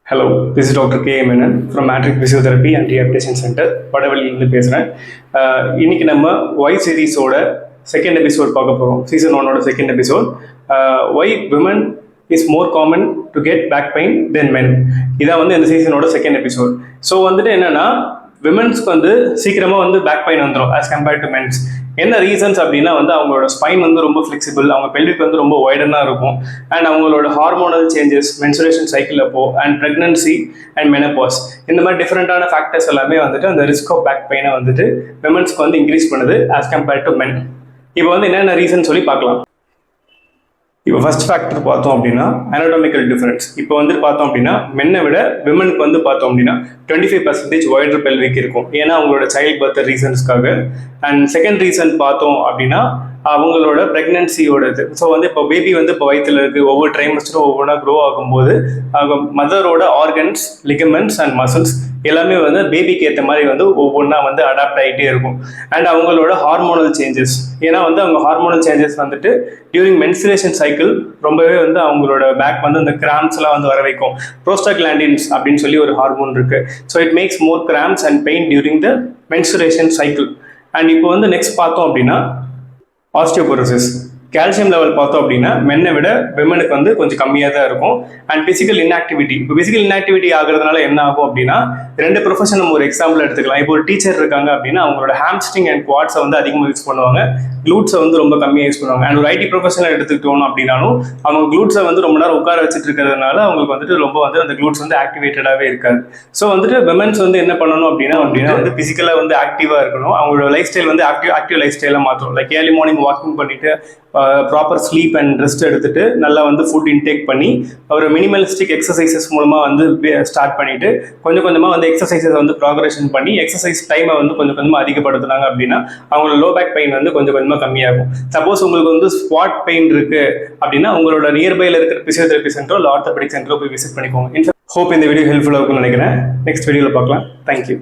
Hello, this is Dr. K. Menon from Matrix Physiotherapy and Rehabilitation Center, வடவள்ளியிலிருந்து பேசுகிறேன். இன்னைக்கு நம்ம Y சீரீஸோட second episode பார்க்க போகிறோம். சீசன் 1ஓட second episode, why women is more common to get back pain then men. இதான் வந்து இந்த சீசனோட second episode. So வந்துட்டு என்னன்னா, விமன்ஸ்க்கு வந்து சீக்கிரமாக வந்து பேக் பெயின் வந்துடும் ஆஸ் கம்பேர்ட் டு மென்ஸ். என்ன ரீசன்ஸ் அப்படின்னா வந்து அவங்களோட ஸ்பைன் வந்து ரொம்ப ஃப்ளெக்சிபிள், அவங்க பெல்விக் வந்து ரொம்ப வைடனாக இருக்கும், அண்ட் அவங்களோட ஹார்மோனல் சேஞ்சஸ், மென்சுரேஷன் சைக்கிள் அப்போ, அண்ட் ப்ரெக்னன்சி அண்ட் மெனபாஸ், இந்த மாதிரி டிஃப்ரெண்டான ஃபேக்டர்ஸ் எல்லாமே வந்துட்டு அந்த ரிஸ்க் ஆஃப் பேக் பெயினை வந்துட்டு விமன்ஸ்க்கு வந்து இன்க்ரீஸ் பண்ணுது ஆஸ் கம்பேர்ட் டு மென். இப்போ வந்து என்னென்ன ரீசன் சொல்லி பார்க்கலாம். இப்போ ஃபர்ஸ்ட் ஃபேக்டர் பார்த்தோம் அப்படின்னா அனாட்டமிக்கல் டிஃபரன்ஸ். இப்போ வந்து பார்த்தோம் அப்படின்னா மென்னை விட விமனுக்கு வந்து பார்த்தோம் அப்படின்னா 25% வைடர் பெல்விக் இருக்கும், ஏன்னா அவங்களோட சைல்ட் பர்த் ரீசன்ஸ்க்காக. அண்ட் செகண்ட் ரீசன் பார்த்தோம் அப்படின்னா அவங்களோட ப்ரெக்னன்சியோட இது. ஸோ வந்து இப்போ பேபி வந்து இப்போ வயிற்றுல இருக்குது, ஒவ்வொரு ட்ரைமஸ்டரும் ஒவ்வொன்றா க்ரோ ஆகும்போது அவங்க மதரோட ஆர்கன்ஸ், லிகமெண்ட்ஸ் அண்ட் மசில்ஸ் எல்லாமே வந்து பேபிக்கு ஏற்ற மாதிரி வந்து ஒவ்வொன்றா வந்து அடாப்ட் ஆகிட்டே இருக்கும். அண்ட் அவங்களோட ஹார்மோனல் சேஞ்சஸ், ஏன்னா வந்து அவங்க ஹார்மோனல் சேஞ்சஸ் வந்துட்டு டியூரிங் மென்சுரேஷன் சைக்கிள் ரொம்பவே வந்து அவங்களோட பேக் வந்து அந்த கிராம்ஸ்லாம் வந்து வர வைக்கும். ப்ரோஸ்டாக்லாண்டின்ஸ் அப்படின்னு சொல்லி ஒரு ஹார்மோன் இருக்கு. So it makes more grams and pain during the mensuration cycle. And இப்போ வந்து நெக்ஸ்ட் பார்த்தோம் அப்படின்னா ஆஸ்டியோபோரோசிஸ். கால்சியம் லெவல் பார்த்தோம் அப்படின்னா மென்னை விட விமனுக்கு வந்து கொஞ்சம் கம்மியாக தான் இருக்கும். And physical inactivity. இப்போ பிசிக்கல் இன்ஆக்டிவிட்டி ஆகுறதுனால என்ன ஆகும் அப்படின்னா, ரெண்டு ப்ரொஃபஷன் நம்ம ஒரு எக்ஸாம்பிள் எடுத்துக்கலாம். இப்போ ஒரு டீச்சர் இருக்காங்க அப்படின்னா அவங்களோட ஹாம்ஸ்ட்ரிங் அண்ட் குவாட்ஸை வந்து அதிகமாக யூஸ் பண்ணுவாங்க, க்ளூட்ஸை வந்து ரொம்ப கம்மியாக யூஸ் பண்ணுவாங்க. அண்ட் ஒரு ஐடி ப்ரொஃபஷனல் எடுத்துக்கிட்டோம் அப்படின்னாலும் அவங்க க்ளூட்ஸை வந்து ரொம்ப நேரம் உட்கார வச்சுட்டு இருக்கிறதுனால அவங்களுக்கு வந்துட்டு ரொம்ப வந்து அந்த க்ளூட்ஸ் வந்து ஆக்டிவேட்டடாகவே இருக்காது. ஸோ வந்துட்டு விமன்ஸ் வந்து என்ன பண்ணணும் அப்படின்னா வந்து பிசிக்கலாக வந்து ஆக்டிவாக இருக்கணும். அவங்களோட லைஃப் ஸ்டைல் வந்து ஆக்டிவ் லைஃப் ஸ்டைலாக மாற்றணும். லைக் ஏர்லி மார்னிங் வாக்கிங் பண்ணிட்டு, ப்ராப்பர் ஸ்லீப் அண்ட் ரெஸ்ட் எடுத்துட்டு, நல்லா வந்து ஃபுட் இன்டேக் பண்ணி, ஒரு மினிமலிஸ்டிக் எக்ஸசைசஸ் மூலமாக வந்து ஸ்டார்ட் பண்ணிட்டு கொஞ்சம் கொஞ்சமாக வந்து எக்ஸசைசஸ் வந்து ப்ராக்ரஷன் பண்ணி எக்ஸசைஸ் டைமை வந்து கொஞ்சம் கொஞ்சமாக அதிகப்படுத்துனாங்க அப்படின்னா அவங்களோட லோ பேக் பெயின் வந்து கொஞ்சம் கொஞ்சமாக கம்மியாகும். சப்போஸ் உங்களுக்கு வந்து ஸ்குவாட் பெயின் இருக்கு அப்படின்னா உங்களோட நியர்பைல இருக்கிற பிசியோதெரபி சென்டரோ இல்லை ஆர்த்தோபெடிக் சென்டரோ போய் விசிட் பண்ணிக்கோங்க. ஹோப் இந்த வீடியோ ஹெல்ப்ஃபுல்லாக இருக்கும்னு நினைக்கிறேன். நெக்ஸ்ட் வீடியோவில் பார்க்கலாம். தேங்க்யூ.